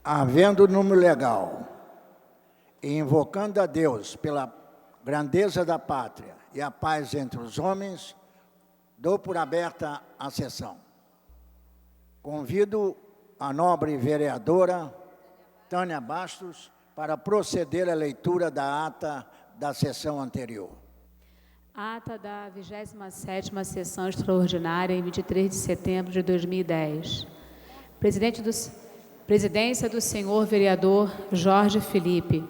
Havendo número legal e invocando a Deus pela grandeza da pátria e a paz entre os homens, dou por aberta a sessão. Convido a nobre vereadora Tânia Bastos para proceder à leitura da ata da sessão anterior. Ata da 27ª Sessão Extraordinária, em 23 de setembro de 2010. Presidência do senhor vereador Jorge Felipe.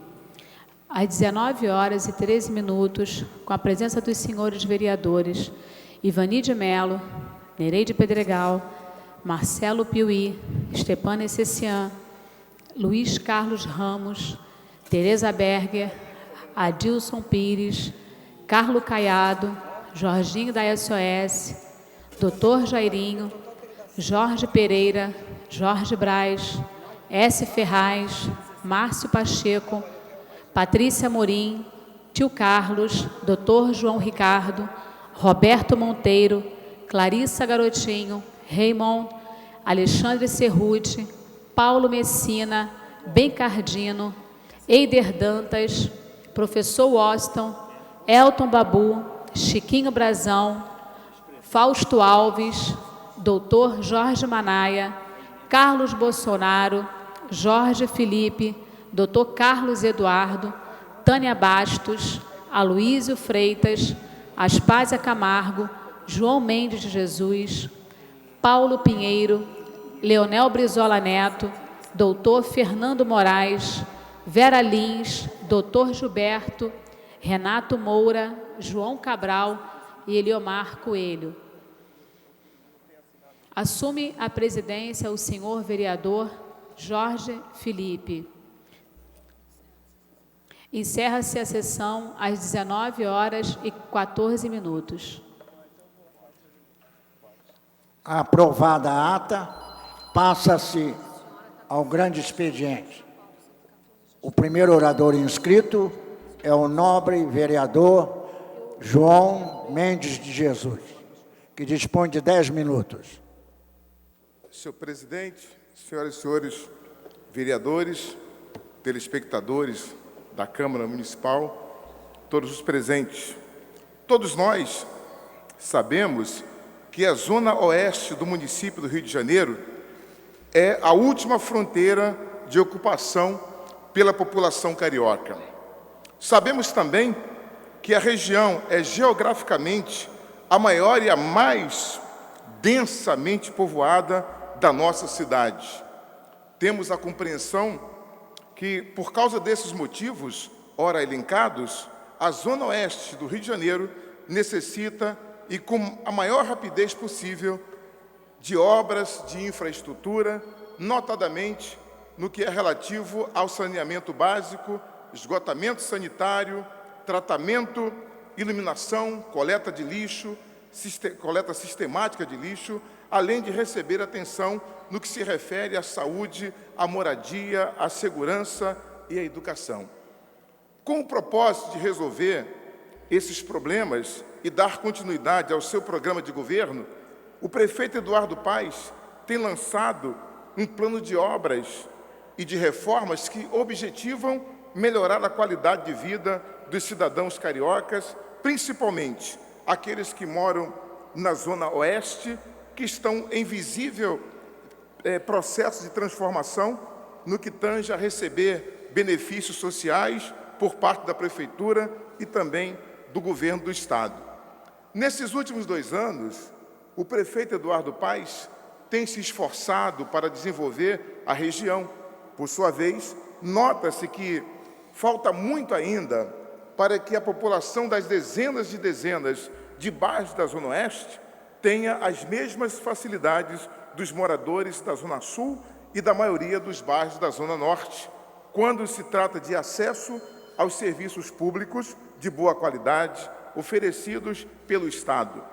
Às 19h13, com a presença dos senhores vereadores Ivani de Mello, Nereide Pedregal, Marcelo Piuí, Stepana Essessian, Luiz Carlos Ramos, Tereza Berger, Adilson Pires, Carlo Caiado, Jorginho da SOS, Dr. Jairinho, Jorge Pereira, Jorge Braz, S. Ferraz, Márcio Pacheco, Patrícia Morim, Tio Carlos, Dr. João Ricardo, Roberto Monteiro, Clarissa Garotinho, Raymond, Alexandre Cerruti, Paulo Messina, Bencardino, Eider Dantas, Professor Washington, Elton Babu, Chiquinho Brazão, Fausto Alves, Dr. Jorge Manaia, Carlos Bolsonaro, Jorge Felipe, Dr. Carlos Eduardo, Tânia Bastos, Aloísio Freitas, Aspásia Camargo, João Mendes de Jesus, Paulo Pinheiro, Leonel Brizola Neto, Dr. Fernando Moraes, Vera Lins, Dr. Gilberto, Renato Moura, João Cabral e Eliomar Coelho. Assume a presidência o senhor vereador Jorge Felipe. Encerra-se a sessão às 19h14. Aprovada a ata, passa-se ao grande expediente. O primeiro orador inscrito é o nobre vereador João Mendes de Jesus, que dispõe de 10 minutos. Senhor presidente, senhoras e senhores vereadores, telespectadores da Câmara Municipal, todos os presentes. Todos nós sabemos que a zona oeste do município do Rio de Janeiro é a última fronteira de ocupação pela população carioca. Sabemos também que a região é geograficamente a maior e a mais densamente povoada da nossa cidade. Temos a compreensão que, por causa desses motivos, ora elencados, a zona oeste do Rio de Janeiro necessita, e com a maior rapidez possível, de obras de infraestrutura, notadamente no que é relativo ao saneamento básico, esgotamento sanitário, tratamento, iluminação, coleta de lixo, coleta sistemática de lixo, além de receber atenção no que se refere à saúde, à moradia, à segurança e à educação. Com o propósito de resolver esses problemas e dar continuidade ao seu programa de governo, o prefeito Eduardo Paes tem lançado um plano de obras e de reformas que objetivam melhorar a qualidade de vida dos cidadãos cariocas, principalmente aqueles que moram na zona oeste, que estão em visível processo de transformação no que tange a receber benefícios sociais por parte da Prefeitura e também do Governo do Estado. Nesses últimos 2 anos, o prefeito Eduardo Paes tem se esforçado para desenvolver a região. Por sua vez, nota-se que falta muito ainda para que a população das dezenas de bairros da Zona Oeste tenha as mesmas facilidades dos moradores da Zona Sul e da maioria dos bairros da Zona Norte, quando se trata de acesso aos serviços públicos de boa qualidade oferecidos pelo Estado.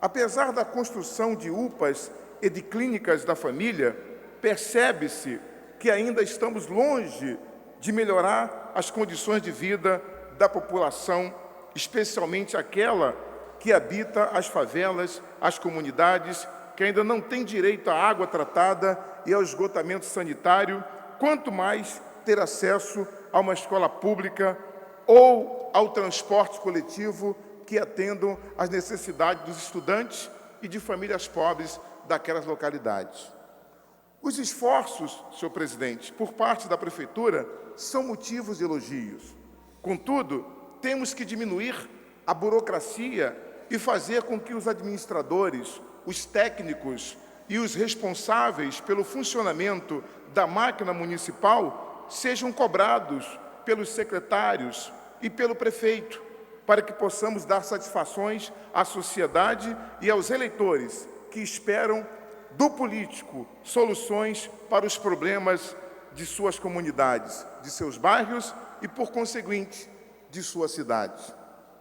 Apesar da construção de UPAs e de clínicas da família, percebe-se que ainda estamos longe de melhorar as condições de vida da população, especialmente aquela que habita as favelas, as comunidades, que ainda não tem direito à água tratada e ao esgotamento sanitário, quanto mais ter acesso a uma escola pública ou ao transporte coletivo que atendam às necessidades dos estudantes e de famílias pobres daquelas localidades. Os esforços, senhor presidente, por parte da Prefeitura são motivos de elogios. Contudo, temos que diminuir a burocracia e fazer com que os administradores, os técnicos e os responsáveis pelo funcionamento da máquina municipal sejam cobrados pelos secretários e pelo prefeito, para que possamos dar satisfações à sociedade e aos eleitores que esperam do político soluções para os problemas de suas comunidades, de seus bairros e, por conseguinte, de suas cidades.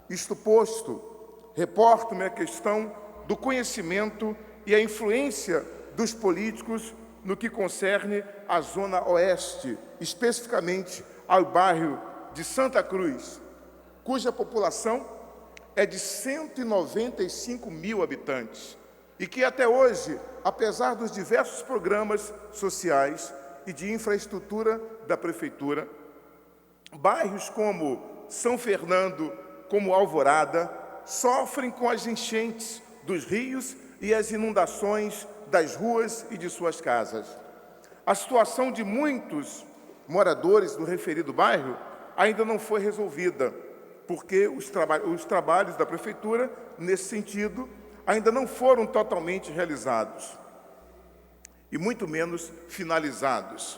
Isto posto, reporto-me a questão do conhecimento e a influência dos políticos no que concerne à Zona Oeste, especificamente ao bairro de Santa Cruz, cuja população é de 195 mil habitantes e que até hoje, apesar dos diversos programas sociais e de infraestrutura da Prefeitura, bairros como São Fernando, como Alvorada, sofrem com as enchentes dos rios e as inundações das ruas e de suas casas. A situação de muitos moradores do referido bairro ainda não foi resolvida, porque os trabalhos da Prefeitura, nesse sentido, ainda não foram totalmente realizados, e muito menos finalizados.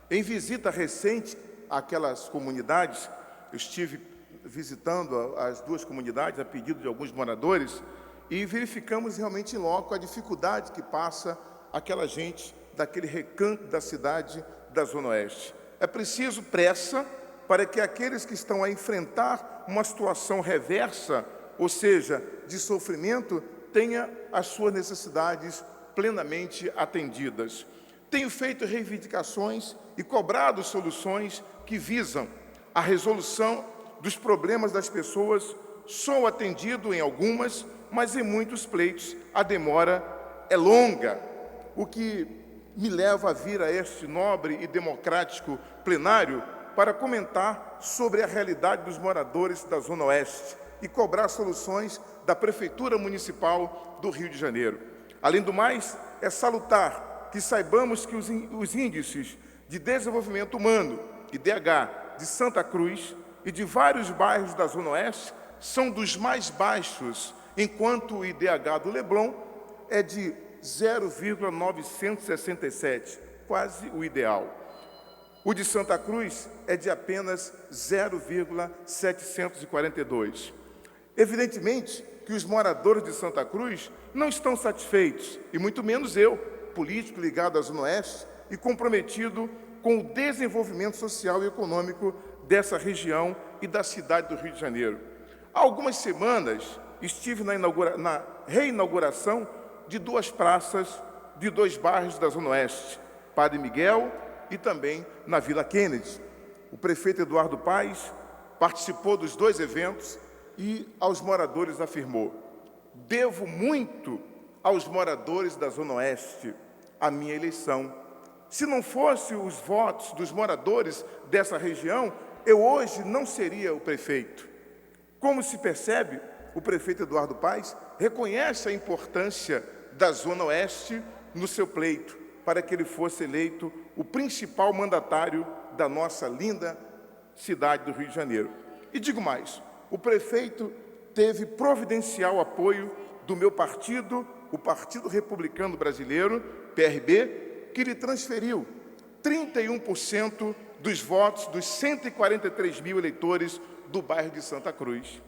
Em visita recente àquelas comunidades, eu estive visitando as duas comunidades a pedido de alguns moradores e verificamos realmente em loco a dificuldade que passa aquela gente daquele recanto da cidade da Zona Oeste. É preciso pressa para que aqueles que estão a enfrentar uma situação reversa, ou seja, de sofrimento, tenha as suas necessidades plenamente atendidas. Tenho feito reivindicações e cobrado soluções que visam a resolução dos problemas das pessoas. Sou atendido em algumas, mas em muitos pleitos a demora é longa, o que me leva a vir a este nobre e democrático plenário para comentar sobre a realidade dos moradores da Zona Oeste e cobrar soluções da Prefeitura Municipal do Rio de Janeiro. Além do mais, é salutar que saibamos que os índices de desenvolvimento humano, IDH, de Santa Cruz e de vários bairros da Zona Oeste são dos mais baixos, enquanto o IDH do Leblon é de 0,967, quase o ideal. O de Santa Cruz é de apenas 0,742. Evidentemente que os moradores de Santa Cruz não estão satisfeitos, e muito menos eu, político ligado à Zona Oeste e comprometido com o desenvolvimento social e econômico dessa região e da cidade do Rio de Janeiro. Há algumas semanas estive na reinauguração de duas praças de dois bairros da Zona Oeste, Padre Miguel e também na Vila Kennedy. O prefeito Eduardo Paes participou dos dois eventos e aos moradores afirmou: devo muito aos moradores da Zona Oeste a minha eleição. Se não fosse os votos dos moradores dessa região, eu hoje não seria o prefeito. Como se percebe, o prefeito Eduardo Paes reconhece a importância da Zona Oeste no seu pleito, para que ele fosse eleito o principal mandatário da nossa linda cidade do Rio de Janeiro. E digo mais, o prefeito teve providencial apoio do meu partido, o Partido Republicano Brasileiro, PRB, que lhe transferiu 31% dos votos dos 143 mil eleitores do bairro de Santa Cruz.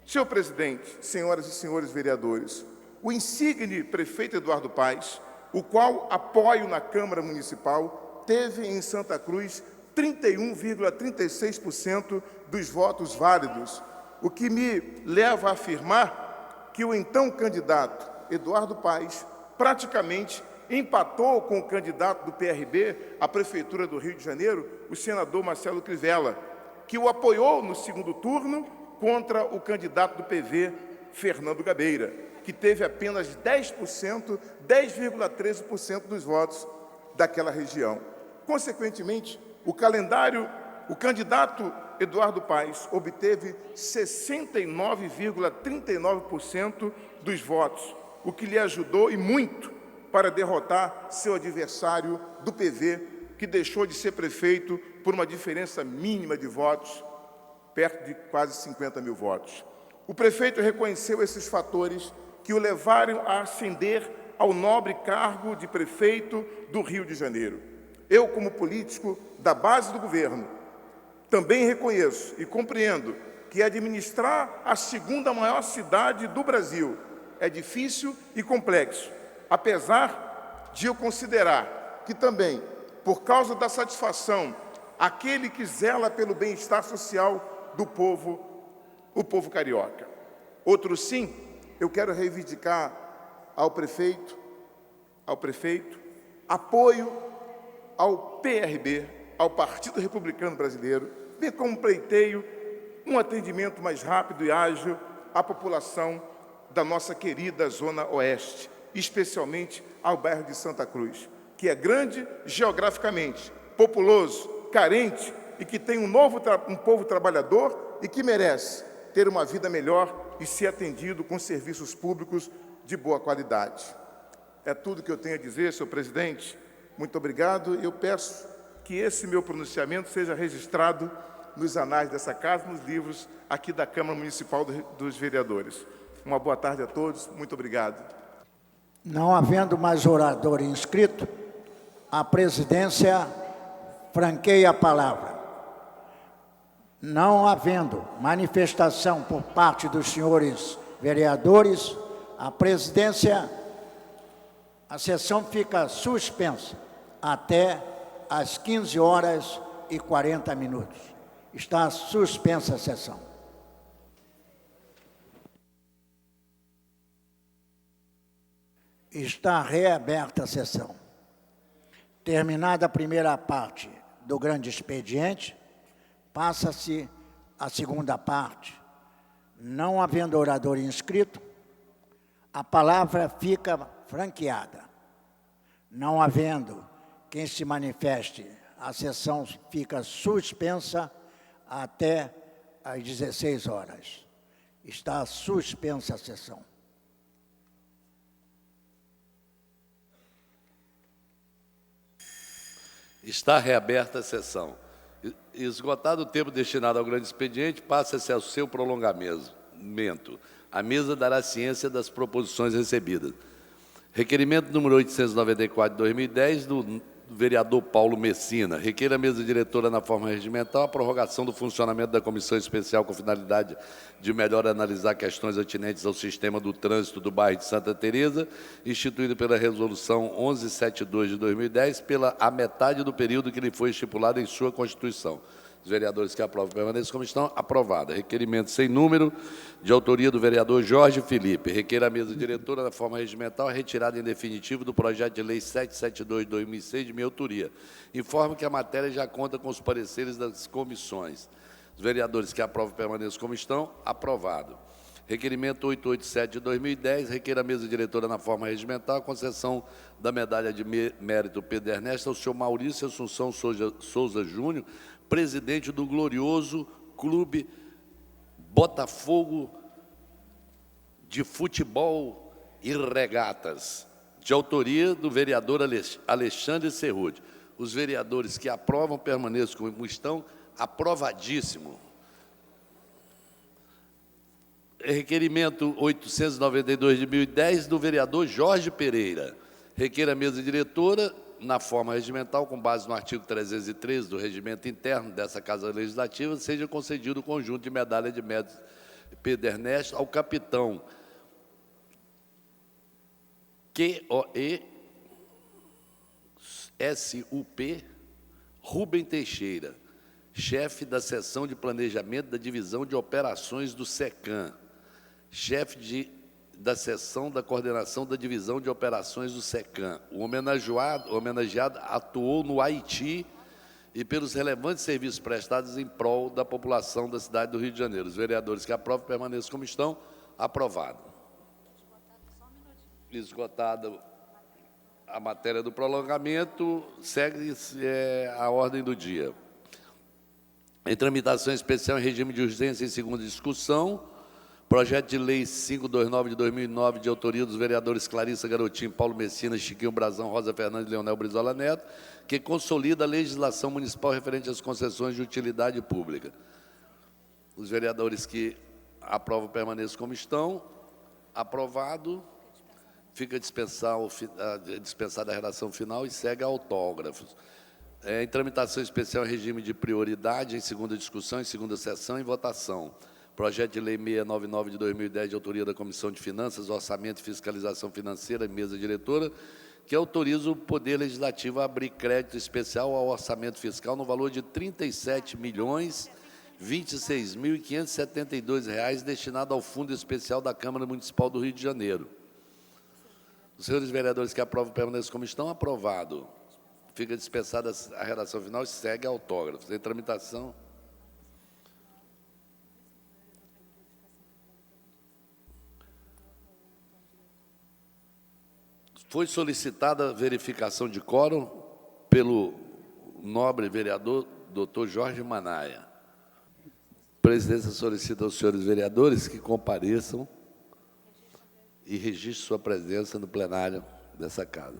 Senhor presidente, senhoras e senhores vereadores, o insigne prefeito Eduardo Paes, o qual apoio na Câmara Municipal, teve em Santa Cruz 31,36% dos votos válidos, o que me leva a afirmar que o então candidato Eduardo Paes praticamente empatou com o candidato do PRB à Prefeitura do Rio de Janeiro, o senador Marcelo Crivella, que o apoiou no segundo turno contra o candidato do PV, Fernando Gabeira, que teve apenas 10%, 10,13% dos votos daquela região. Consequentemente, o candidato Eduardo Paes obteve 69,39% dos votos, o que lhe ajudou e muito para derrotar seu adversário do PV, que deixou de ser prefeito por uma diferença mínima de votos, perto de quase 50 mil votos. O prefeito reconheceu esses fatores que o levaram a ascender ao nobre cargo de prefeito do Rio de Janeiro. Eu, como político da base do governo, também reconheço e compreendo que administrar a segunda maior cidade do Brasil é difícil e complexo, apesar de eu considerar que também, por causa da satisfação, aquele que zela pelo bem-estar social do povo, o povo carioca. Outro sim, eu quero reivindicar ao prefeito, apoio ao PRB, ao Partido Republicano Brasileiro, bem como pleiteio um atendimento mais rápido e ágil à população da nossa querida Zona Oeste, especialmente ao bairro de Santa Cruz, que é grande geograficamente, populoso, carente e que tem um povo trabalhador e que merece ter uma vida melhor e ser atendido com serviços públicos de boa qualidade. É tudo que eu tenho a dizer, senhor presidente. Muito obrigado. Eu peço que esse meu pronunciamento seja registrado nos anais dessa casa, nos livros aqui da Câmara Municipal dos Vereadores. Uma boa tarde a todos. Muito obrigado. Não havendo mais orador inscrito, a presidência franqueia a palavra. Não havendo manifestação por parte dos senhores vereadores, a sessão fica suspensa até às 15h40. Está suspensa a sessão. Está reaberta a sessão. Terminada a primeira parte do grande expediente, passa-se a segunda parte. Não havendo orador inscrito, a palavra fica franqueada. Não havendo quem se manifeste, a sessão fica suspensa até às 16h. Está suspensa a sessão. Está reaberta a sessão. Esgotado o tempo destinado ao grande expediente, passa-se ao seu prolongamento. A mesa dará ciência das proposições recebidas. Requerimento número 894 de 2010, do vereador Paulo Messina. Requer a mesa diretora, na forma regimental, a prorrogação do funcionamento da Comissão Especial com finalidade de melhor analisar questões atinentes ao sistema do trânsito do bairro de Santa Teresa, instituído pela Resolução 1172 de 2010, pela a metade do período que lhe foi estipulado em sua Constituição. Os vereadores que aprovam permaneçam como estão. Aprovada. Requerimento sem número, de autoria do vereador Jorge Felipe. Requer a mesa diretora, na forma regimental, a retirada em definitivo do projeto de lei 772 de 2006, de minha autoria. Informo que a matéria já conta com os pareceres das comissões. Os vereadores que aprovam permaneçam como estão. Aprovado. Requerimento 887 de 2010, requer a mesa diretora, na forma regimental, a concessão da medalha de mérito Pedro Ernesto ao senhor Maurício Assunção Souza Júnior, presidente do glorioso Clube Botafogo de Futebol e Regatas, de autoria do vereador Alexandre Cerruti. Os vereadores que aprovam permaneçam como estão. Aprovadíssimo. Requerimento 892 de 2010, do vereador Jorge Pereira. Requer a mesa diretora, na forma regimental, com base no artigo 313 do Regimento Interno dessa Casa Legislativa, seja concedido o conjunto de medalha de mérito Pedro Ernesto ao capitão QOE-SUP Rubem Teixeira, chefe da Seção de Planejamento da Divisão de Operações do SECAM, chefe da Seção da Coordenação da Divisão de Operações do SECAM. O homenageado atuou no Haiti e pelos relevantes serviços prestados em prol da população da cidade do Rio de Janeiro. Os vereadores que aprovam permaneçam como estão. Aprovado. Esgotado a matéria do prolongamento, segue a ordem do dia. Em tramitação especial em regime de urgência em segunda discussão, projeto de lei 529 de 2009, de autoria dos vereadores Clarissa Garotinho, Paulo Messina, Chiquinho Brazão, Rosa Fernandes e Leonel Brizola Neto, que consolida a legislação municipal referente às concessões de utilidade pública. Os vereadores que aprovam permaneçam como estão. Aprovado. Fica dispensada a redação final e segue a autógrafos. Em tramitação especial em regime de prioridade, em segunda discussão, em segunda sessão, em votação. Projeto de lei 699 de 2010, de autoria da Comissão de Finanças, Orçamento e Fiscalização Financeira, mesa diretora, que autoriza o Poder Legislativo a abrir crédito especial ao orçamento fiscal no valor de R$ 37.026.572 destinado ao Fundo Especial da Câmara Municipal do Rio de Janeiro. Os senhores vereadores que aprovam permaneçam como estão. Aprovado. Fica dispensada a redação final e segue a autógrafos. Em tramitação. Foi solicitada a verificação de quórum pelo nobre vereador doutor Jorge Manaia. A presidência solicita aos senhores vereadores que compareçam e registre sua presença no plenário dessa casa.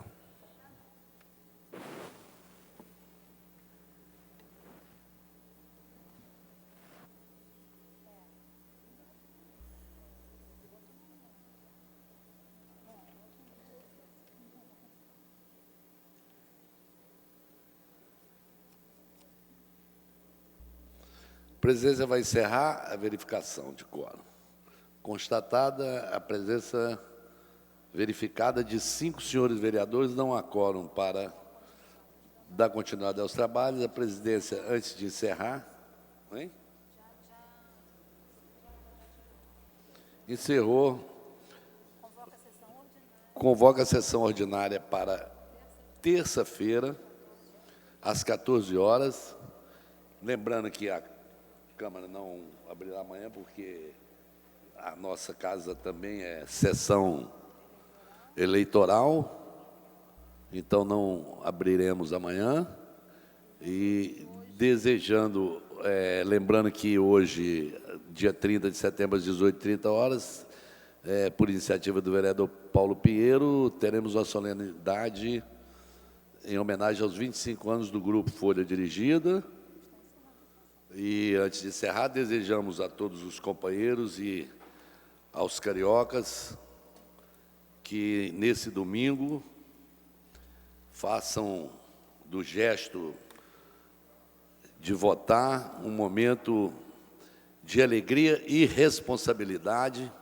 A presidência vai encerrar a verificação de quórum. Constatada a presença verificada de 5 senhores vereadores, não há quórum para dar continuidade aos trabalhos. A presidência, antes de encerrar, encerrou, convoca a sessão ordinária para terça-feira, às 14 horas. Lembrando que a Câmara não abrirá amanhã, porque a nossa casa também é sessão eleitoral, então não abriremos amanhã. E desejando, lembrando que hoje, dia 30 de setembro, às 18h30, por iniciativa do vereador Paulo Pinheiro, teremos uma solenidade em homenagem aos 25 anos do Grupo Folha Dirigida. E, antes de encerrar, desejamos a todos os companheiros e aos cariocas que, nesse domingo, façam do gesto de votar um momento de alegria e responsabilidade.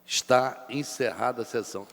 Está encerrada a sessão.